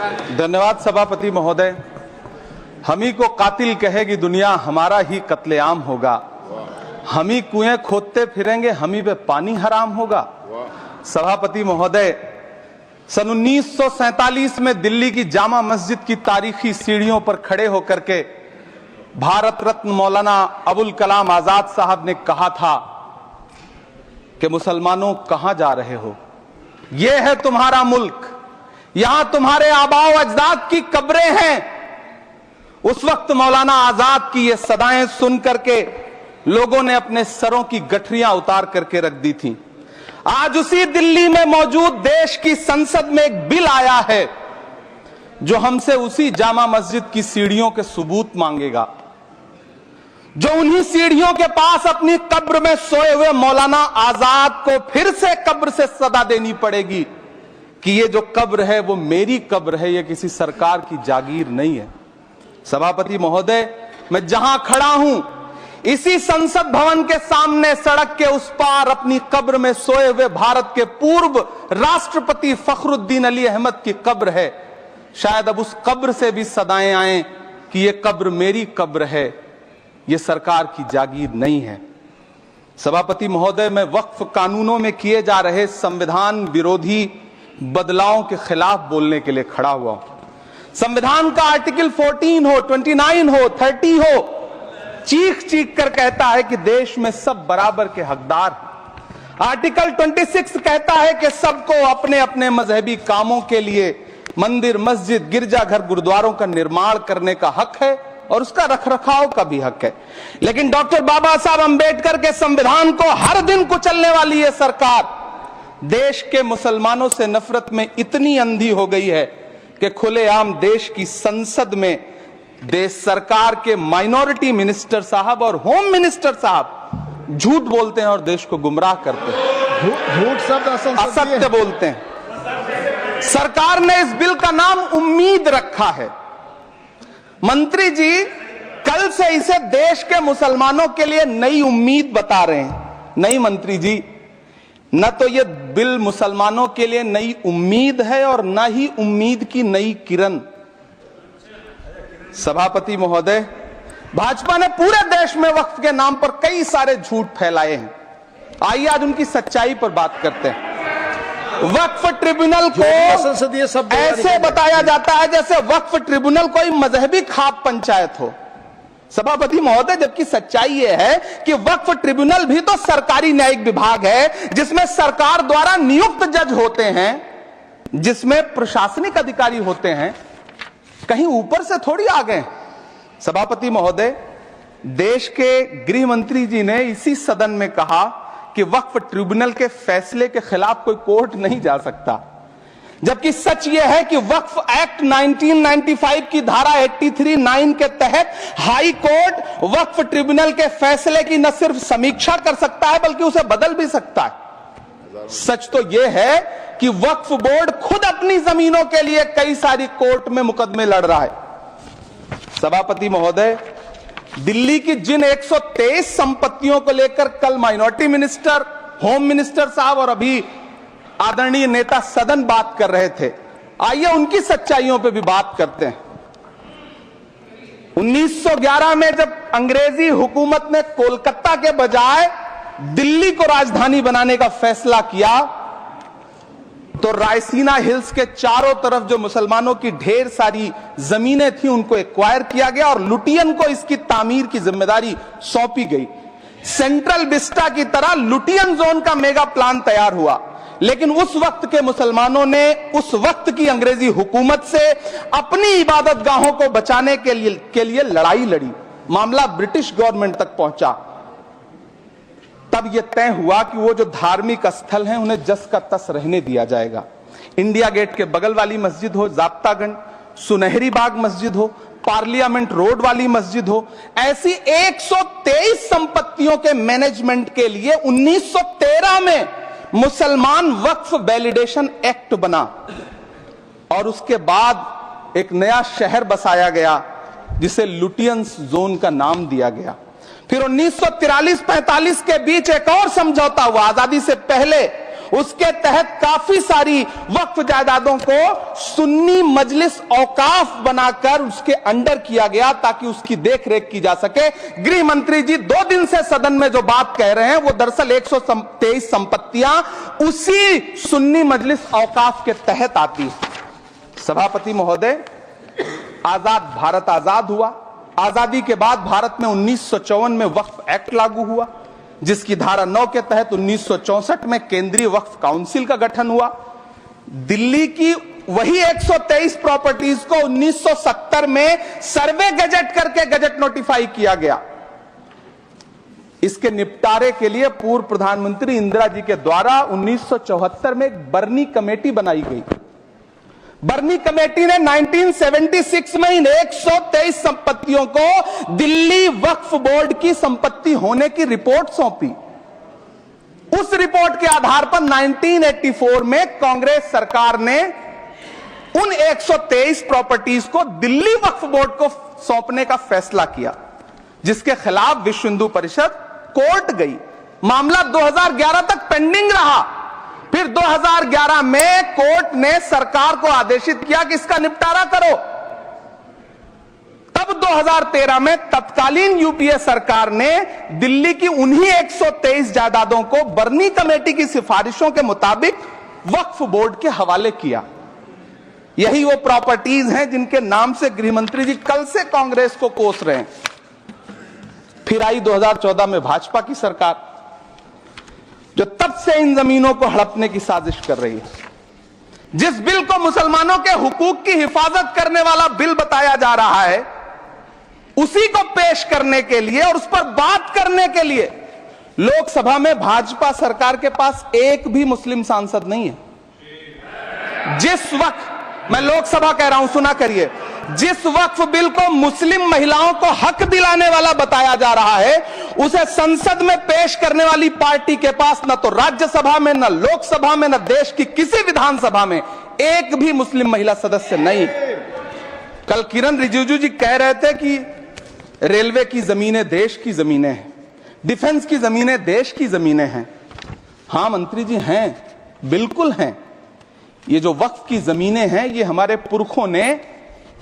धन्यवाद सभापति महोदय। हम ही को कातिल कहेगी दुनिया, हमारा ही कत्लेआम होगा। हम ही कुएं खोदते फिरेंगे, हम ही पे पानी हराम होगा। सभापति महोदय, सन 1947 में दिल्ली की जामा मस्जिद की तारीखी सीढ़ियों पर खड़े होकर के भारत रत्न मौलाना अबुल कलाम आजाद साहब ने कहा था कि मुसलमानों कहां जा रहे हो, यह है तुम्हारा मुल्क, यहां तुम्हारे आबाओ अजदाद की कब्रें हैं। उस वक्त मौलाना आजाद की ये सदाएं सुन करके लोगों ने अपने सरों की गठरियां उतार करके रख दी थी। आज उसी दिल्ली में मौजूद देश की संसद में एक बिल आया है जो हमसे उसी जामा मस्जिद की सीढ़ियों के सबूत मांगेगा, जो उन्हीं सीढ़ियों के पास अपनी कब्र में सोए हुए मौलाना आजाद को फिर से कब्र से सदा देनी पड़ेगी कि ये जो कब्र है वो मेरी कब्र है, ये किसी सरकार की जागीर नहीं है। सभापति महोदय, मैं जहां खड़ा हूं इसी संसद भवन के सामने सड़क के उस पार अपनी कब्र में सोए हुए भारत के पूर्व राष्ट्रपति फखरुद्दीन अली अहमद की कब्र है। शायद अब उस कब्र से भी सदाएं आए कि ये कब्र मेरी कब्र है, ये सरकार की जागीर नहीं है। सभापति महोदय, मैं वक्फ कानूनों में किए जा रहे संविधान विरोधी बदलावों के खिलाफ बोलने के लिए खड़ा हुआ हूं। संविधान का आर्टिकल 14 हो, 29 हो, 30 हो, चीख चीख कर कहता है कि देश में सब बराबर के हकदार हैं। आर्टिकल 26 कहता है कि सबको अपने अपने मजहबी कामों के लिए मंदिर, मस्जिद, गिरजाघर, गुरुद्वारों का निर्माण करने का हक है और उसका रखरखाव का भी हक है। लेकिन डॉक्टर बाबा साहब अंबेडकर के संविधान को हर दिन कुचलने वाली ये सरकार देश के मुसलमानों से नफरत में इतनी अंधी हो गई है कि खुलेआम देश की संसद में देश सरकार के माइनॉरिटी मिनिस्टर साहब और होम मिनिस्टर साहब झूठ बोलते हैं और देश को गुमराह करते हैं, झूठ शब्द असत्य बोलते हैं। सरकार ने इस बिल का नाम उम्मीद रखा है। मंत्री जी कल से इसे देश के मुसलमानों के लिए नई उम्मीद बता रहे हैं। नहीं मंत्री जी, न तो ये बिल मुसलमानों के लिए नई उम्मीद है और न ही उम्मीद की नई किरण। सभापति महोदय, भाजपा ने पूरे देश में वक्फ के नाम पर कई सारे झूठ फैलाए हैं। आइए आज उनकी सच्चाई पर बात करते हैं। वक्फ ट्रिब्यूनल को ऐसे बताया जाता है जैसे वक्फ ट्रिब्यूनल कोई मजहबी खाप पंचायत हो। सभापति महोदय, जबकि सच्चाई यह है कि वक्फ ट्रिब्यूनल भी तो सरकारी न्यायिक विभाग है जिसमें सरकार द्वारा नियुक्त जज होते हैं, जिसमें प्रशासनिक अधिकारी होते हैं, कहीं ऊपर से थोड़ी आ गए। सभापति महोदय, देश के गृह मंत्री जी ने इसी सदन में कहा कि वक्फ ट्रिब्यूनल के फैसले के खिलाफ कोई कोर्ट नहीं जा सकता, जबकि सच यह है कि वक्फ एक्ट 1995 की धारा 83(9) के तहत हाई कोर्ट वक्फ ट्रिब्यूनल के फैसले की न सिर्फ समीक्षा कर सकता है बल्कि उसे बदल भी सकता है। सच तो यह है कि वक्फ बोर्ड खुद अपनी जमीनों के लिए कई सारी कोर्ट में मुकदमे लड़ रहा है। सभापति महोदय, दिल्ली की जिन 123 संपत्तियों को लेकर कल माइनॉरिटी मिनिस्टर, होम मिनिस्टर साहब और अभी आदरणीय नेता सदन बात कर रहे थे, आइए उनकी सच्चाइयों पे भी बात करते हैं। 1911 में जब अंग्रेजी हुकूमत ने कोलकाता के बजाय दिल्ली को राजधानी बनाने का फैसला किया तो रायसीना हिल्स के चारों तरफ जो मुसलमानों की ढेर सारी जमीनें थी उनको एक्वायर किया गया और लुटियन को इसकी तामीर की जिम्मेदारी सौंपी गई। सेंट्रल विस्टा की तरह लुटियन जोन का मेगा प्लान तैयार हुआ, लेकिन उस वक्त के मुसलमानों ने उस वक्त की अंग्रेजी हुकूमत से अपनी इबादत गाहों को बचाने के लिए लड़ाई लड़ी। मामला ब्रिटिश गवर्नमेंट तक पहुंचा। तब यह तय हुआ कि वो जो धार्मिक स्थल हैं उन्हें जस का तस रहने दिया जाएगा। इंडिया गेट के बगल वाली मस्जिद हो, जाप्तागंज, सुनहरी बाग मस्जिद हो, पार्लियामेंट रोड वाली मस्जिद हो, ऐसी 123 संपत्तियों के मैनेजमेंट के लिए 1913 में मुसलमान वक्फ वैलिडेशन एक्ट बना और उसके बाद एक नया शहर बसाया गया जिसे लुटियंस जोन का नाम दिया गया। फिर 1943-45 के बीच एक और समझौता हुआ। आजादी से पहले उसके तहत काफी सारी वक्फ जायदादों को सुन्नी मजलिस औकाफ बनाकर उसके अंडर किया गया ताकि उसकी देखरेख की जा सके। गृह मंत्री जी 2 दिन से सदन में जो बात कह रहे हैं वो दरअसल 123 संपत्तियां उसी सुन्नी मजलिस औकाफ के तहत आती है। सभापति महोदय, आजाद भारत आजाद हुआ। आजादी के बाद भारत में 1954 में वक्फ एक्ट लागू हुआ, जिसकी धारा 9 के तहत 1964 में केंद्रीय वक्फ काउंसिल का गठन हुआ। दिल्ली की वही 123 प्रॉपर्टीज को 1970 में सर्वे गजट करके गजट नोटिफाई किया गया। इसके निपटारे के लिए पूर्व प्रधानमंत्री इंदिरा जी के द्वारा 1974 में एक बर्नी कमेटी बनाई गई। बर्नी कमेटी ने 1976 में इन 123 संपत्तियों को दिल्ली वक्फ बोर्ड की संपत्ति होने की रिपोर्ट सौंपी। उस रिपोर्ट के आधार पर 1984 में कांग्रेस सरकार ने उन 123 प्रॉपर्टीज को दिल्ली वक्फ बोर्ड को सौंपने का फैसला किया, जिसके खिलाफ विश्व हिंदू परिषद कोर्ट गई। मामला 2011 तक पेंडिंग रहा। फिर 2011 में कोर्ट ने सरकार को आदेशित किया कि इसका निपटारा करो। तब 2013 में तत्कालीन यूपीए सरकार ने दिल्ली की उन्हीं 123 जायदादों को बर्नी कमेटी की सिफारिशों के मुताबिक वक्फ बोर्ड के हवाले किया। यही वो प्रॉपर्टीज हैं जिनके नाम से गृहमंत्री जी कल से कांग्रेस को कोस रहे हैं। फिर आई 2014 में भाजपा की सरकार, जो तब से इन जमीनों को हड़पने की साजिश कर रही है। जिस बिल को मुसलमानों के हुकूक की हिफाजत करने वाला बिल बताया जा रहा है, उसी को पेश करने के लिए और उस पर बात करने के लिए लोकसभा में भाजपा सरकार के पास एक भी मुस्लिम सांसद नहीं है। जिस वक्त, मैं लोकसभा कह रहा हूं, सुना करिए, जिस वक्फ बिल को मुस्लिम महिलाओं को हक दिलाने वाला बताया जा रहा है, उसे संसद में पेश करने वाली पार्टी के पास न तो राज्यसभा में, न लोकसभा में, न देश की किसी विधानसभा में एक भी मुस्लिम महिला सदस्य नहीं। कल किरण रिजिजू जी कह रहे थे कि रेलवे की जमीनें देश की जमीनें हैं, डिफेंस की जमीनें देश की जमीनें हैं। हां मंत्री जी, हैं, बिल्कुल हैं। ये जो वक्फ की जमीनें हैं, ये हमारे पुरखों ने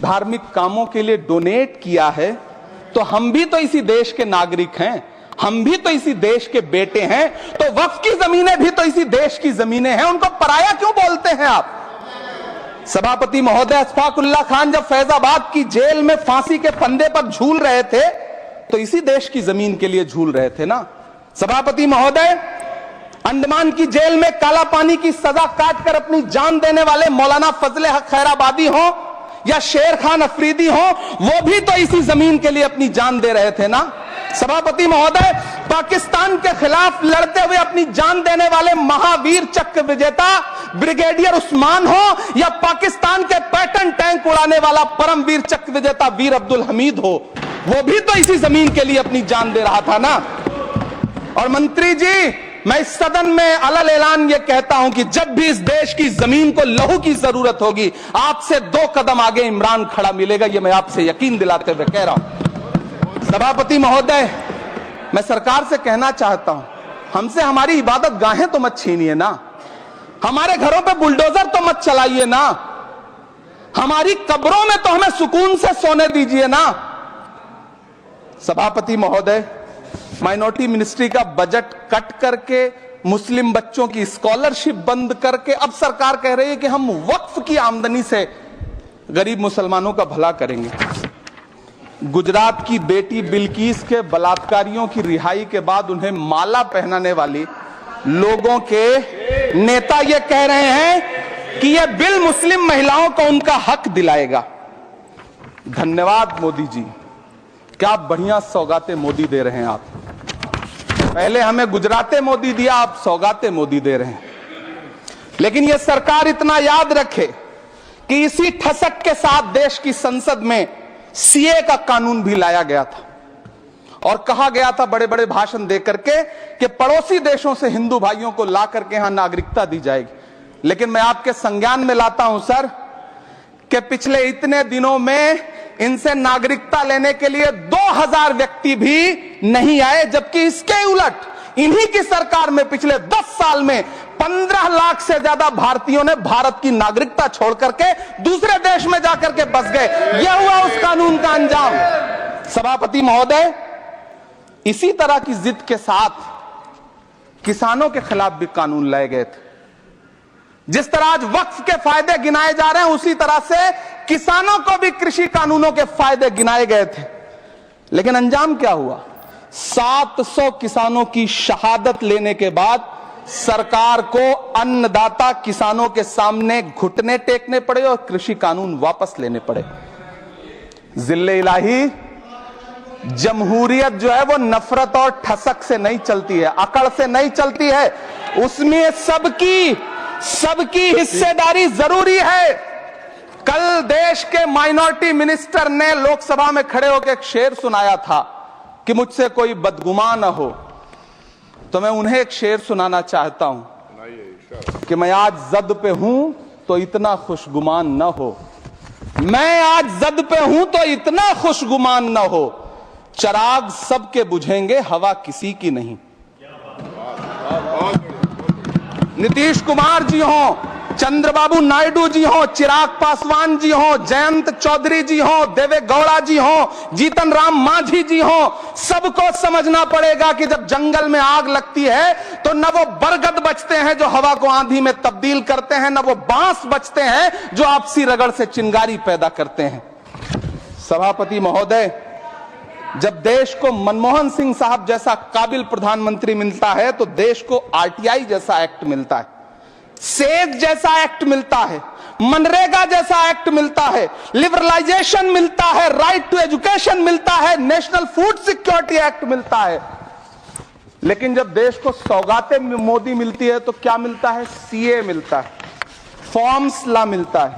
धार्मिक कामों के लिए डोनेट किया है। तो हम भी तो इसी देश के नागरिक हैं, हम भी तो इसी देश के बेटे हैं। तो वक्फ की जमीनें भी तो इसी देश की जमीनें हैं, उनको पराया क्यों बोलते हैं आप? सभापति महोदय, अशफाकुल्लाह खान जब फैजाबाद की जेल में फांसी के फंदे पर झूल रहे थे, तो इसी देश की जमीन के लिए झूल रहे थे ना। सभापति महोदय, अंडमान की जेल में काला पानी की सजा काटकर अपनी जान देने वाले मौलाना फजले हक खैराबादी हो या शेर खान अफरीदी हो, वो भी तो इसी जमीन के लिए अपनी जान दे रहे थे ना। सभापति महोदय, पाकिस्तान के खिलाफ लड़ते हुए अपनी जान देने वाले महावीर चक्र विजेता ब्रिगेडियर उस्मान हो या पाकिस्तान के पैटर्न टैंक उड़ाने वाला परमवीर चक्र विजेता वीर अब्दुल हमीद हो, वो भी तो इसी जमीन के लिए अपनी जान दे रहा था ना। और मंत्री जी, मैं इस सदन में अलल ऐलान ये कहता हूं कि जब भी इस देश की जमीन को लहू की जरूरत होगी, आपसे 2 कदम आगे इमरान खड़ा मिलेगा। ये मैं आपसे यकीन दिलाते हुए कह रहा हूं। सभापति महोदय, मैं सरकार से कहना चाहता हूं, हमसे हमारी इबादत गाहें तो मत छीनिए ना, हमारे घरों पे बुलडोजर तो मत चलाइए ना, हमारी कब्रों में तो हमें सुकून से सोने दीजिए ना। सभापति महोदय, माइनॉरिटी मिनिस्ट्री का बजट कट करके, मुस्लिम बच्चों की स्कॉलरशिप बंद करके अब सरकार कह रही है कि हम वक्फ की आमदनी से गरीब मुसलमानों का भला करेंगे। गुजरात की बेटी बिल्किस के बलात्कारियों की रिहाई के बाद उन्हें माला पहनाने वाली लोगों के नेता ये कह रहे हैं कि यह बिल मुस्लिम महिलाओं को उनका हक दिलाएगा। धन्यवाद मोदी जी, क्या बढ़िया सौगातें मोदी दे रहे हैं आप। पहले हमें गुजराते मोदी दिया, आप सौगाते मोदी दे रहे हैं। लेकिन यह सरकार इतना याद रखे कि इसी ठसक के साथ देश की संसद में सीए का कानून भी लाया गया था और कहा गया था बड़े बड़े भाषण देकर के कि पड़ोसी देशों से हिंदू भाइयों को ला करके यहां नागरिकता दी जाएगी। लेकिन मैं आपके संज्ञान में लाता हूं सर कि पिछले इतने दिनों में इनसे नागरिकता लेने के लिए 2000 व्यक्ति भी नहीं आए, जबकि इसके उलट इन्हीं की सरकार में पिछले 10 साल में 15 लाख से ज्यादा भारतीयों ने भारत की नागरिकता छोड़ करके दूसरे देश में जाकर के बस गए। यह हुआ उस कानून का अंजाम। सभापति महोदय, इसी तरह की जिद के साथ किसानों के खिलाफ भी कानून लाए गए थे। जिस तरह आज वक्फ के फायदे गिनाए जा रहे हैं, उसी तरह से किसानों को भी कृषि कानूनों के फायदे गिनाए गए थे। लेकिन अंजाम क्या हुआ? 700 किसानों की शहादत लेने के बाद सरकार को अन्नदाता किसानों के सामने घुटने टेकने पड़े और कृषि कानून वापस लेने पड़े। जिल्ले इलाही, जमहूरियत जो है वो नफरत और ठसक से नहीं चलती है, अकड़ से नहीं चलती है। उसमें सबकी हिस्सेदारी जरूरी है। कल देश के माइनॉरिटी मिनिस्टर ने लोकसभा में खड़े होकर एक शेर सुनाया था कि मुझसे कोई बदगुमान न हो, तो मैं उन्हें एक शेर सुनाना चाहता हूं कि मैं आज जद पे हूं तो इतना खुशगुमान न हो, मैं आज जद पे हूं तो इतना खुशगुमान न हो, चराग सबके बुझेंगे हवा किसी की नहीं। नीतीश कुमार जी हो, चंद्रबाबू नायडू जी हो, चिराग पासवान जी हो, जयंत चौधरी जी हो, देवे गौड़ा जी हो, जीतन राम मांझी जी हो, सबको समझना पड़ेगा कि जब जंगल में आग लगती है तो न वो बरगद बचते हैं जो हवा को आंधी में तब्दील करते हैं, न वो बांस बचते हैं जो आपसी रगड़ से चिंगारी पैदा करते हैं। सभापति महोदय, जब देश को मनमोहन सिंह साहब जैसा काबिल प्रधानमंत्री मिलता है तो देश को आरटीआई जैसा एक्ट मिलता है, सेज जैसा एक्ट मिलता है, मनरेगा जैसा एक्ट मिलता है, लिबरलाइजेशन मिलता है, राइट टू एजुकेशन मिलता है, नेशनल फूड सिक्योरिटी एक्ट मिलता है। लेकिन जब देश को सौगातें मोदी मिलती है तो क्या मिलता है? सीए मिलता है, फॉर्म्स लॉ मिलता है,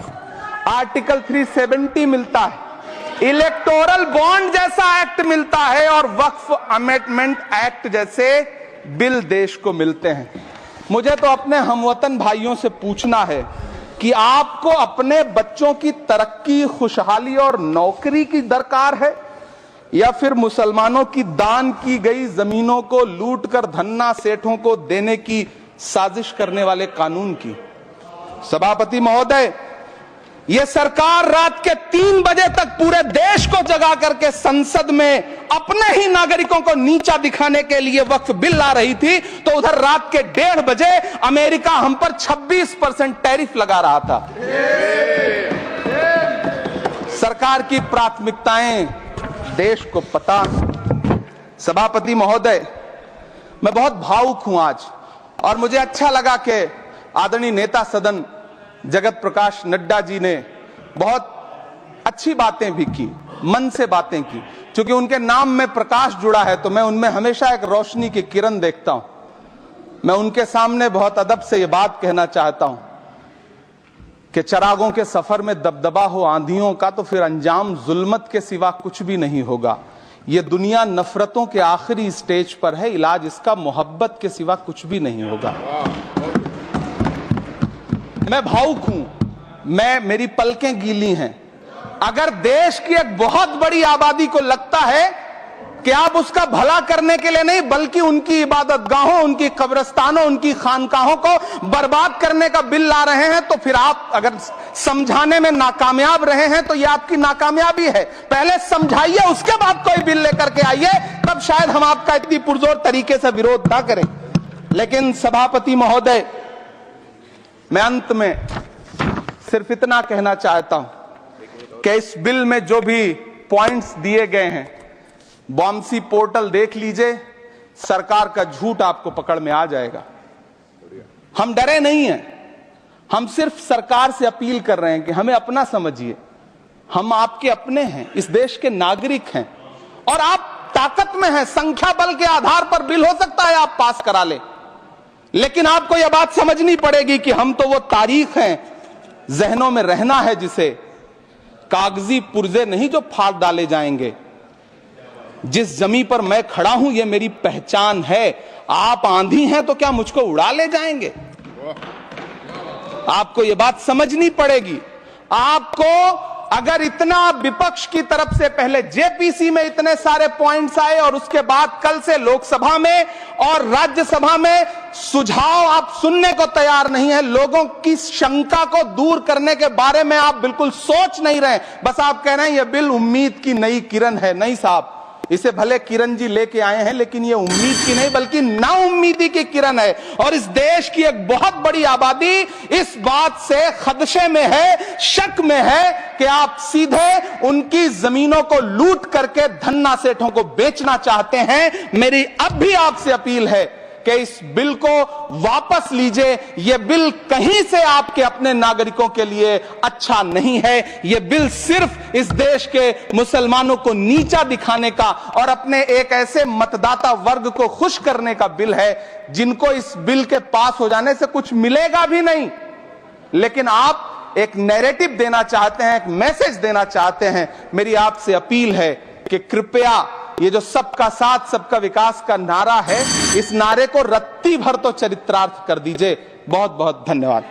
आर्टिकल 370 मिलता है, इलेक्टोरल बॉन्ड जैसा एक्ट मिलता है और वक्फ अमेंडमेंट एक्ट जैसे बिल देश को मिलते हैं। मुझे तो अपने हमवतन भाइयों से पूछना है कि आपको अपने बच्चों की तरक्की, खुशहाली और नौकरी की दरकार है या फिर मुसलमानों की दान की गई जमीनों को लूट कर धन्ना सेठों को देने की साजिश करने वाले कानून की? सभापति महोदय, यह सरकार रात के 3 बजे तक पूरे देश को जगा करके संसद में अपने ही नागरिकों को नीचा दिखाने के लिए वक्फ बिल ला रही थी, तो उधर रात के 1:30 बजे अमेरिका हम पर 26% टैरिफ लगा रहा था। सरकार की प्राथमिकताएं देश को पता। सभापति महोदय, मैं बहुत भावुक हूं आज, और मुझे अच्छा लगा कि आदरणीय नेता सदन जगत प्रकाश नड्डा जी ने बहुत अच्छी बातें भी की, मन से बातें की। क्योंकि उनके नाम में प्रकाश जुड़ा है तो मैं उनमें हमेशा एक रोशनी की किरण देखता हूं। मैं उनके सामने बहुत अदब से यह बात कहना चाहता हूं कि चरागों के सफर में दबदबा हो आंधियों का तो फिर अंजाम जुल्मत के सिवा कुछ भी नहीं होगा। यह दुनिया नफरतों के आखिरी स्टेज पर है, इलाज इसका मोहब्बत के सिवा कुछ भी नहीं होगा। मैं भावुक हूं, मेरी पलकें गीली हैं। अगर देश की एक बहुत बड़ी आबादी को लगता है कि आप उसका भला करने के लिए नहीं बल्कि उनकी इबादतगाहों, उनकी कब्रिस्तानों, उनकी खानकाहों को बर्बाद करने का बिल ला रहे हैं, तो फिर आप अगर समझाने में नाकामयाब रहे हैं तो यह आपकी नाकामयाबी है। पहले समझाइए, उसके बाद कोई बिल लेकर के आइए, तब शायद हम आपका इतनी पुरजोर तरीके से विरोध ना करें। लेकिन सभापति महोदय, मैं अंत में सिर्फ इतना कहना चाहता हूं कि इस बिल में जो भी पॉइंट्स दिए गए हैं, बॉम्सी पोर्टल देख लीजिए, सरकार का झूठ आपको पकड़ में आ जाएगा। हम डरे नहीं हैं, हम सिर्फ सरकार से अपील कर रहे हैं कि हमें अपना समझिए। हम आपके अपने हैं, इस देश के नागरिक हैं और आप ताकत में हैं। संख्या बल के आधार पर बिल हो सकता है आप पास करा ले, लेकिन आपको यह बात समझनी पड़ेगी कि हम तो वो तारीख हैं, जहनों में रहना है जिसे, कागजी पुर्जे नहीं जो फाड़ डाले जाएंगे। जिस जमीन पर मैं खड़ा हूं यह मेरी पहचान है। आप आंधी हैं तो क्या मुझको उड़ा ले जाएंगे? आपको यह बात समझनी पड़ेगी। आपको अगर इतना विपक्ष की तरफ से पहले जेपीसी में इतने सारे पॉइंट्स आए और उसके बाद कल से लोकसभा में और राज्यसभा में सुझाव आप सुनने को तैयार नहीं है, लोगों की शंका को दूर करने के बारे में आप बिल्कुल सोच नहीं रहे, बस आप कह रहे हैं यह बिल उम्मीद की नई किरण है। नहीं साहब, इसे भले किरण जी लेके आए हैं, लेकिन ये उम्मीद की नहीं बल्कि नाउम्मीदी की किरण है। और इस देश की एक बहुत बड़ी आबादी इस बात से खदशे में है, शक में है कि आप सीधे उनकी जमीनों को लूट करके धन्ना सेठों को बेचना चाहते हैं। मेरी अब भी आपसे अपील है कि इस बिल को वापस लीजिए। यह बिल कहीं से आपके अपने नागरिकों के लिए अच्छा नहीं है। यह बिल सिर्फ इस देश के मुसलमानों को नीचा दिखाने का और अपने एक ऐसे मतदाता वर्ग को खुश करने का बिल है जिनको इस बिल के पास हो जाने से कुछ मिलेगा भी नहीं, लेकिन आप एक नैरेटिव देना चाहते हैं, एक मैसेज देना चाहते हैं। मेरी आपसे अपील है कि कृपया ये जो सबका साथ सबका विकास का नारा है, इस नारे को रत्ती भर तो चरित्रार्थ कर दीजिए। बहुत बहुत धन्यवाद।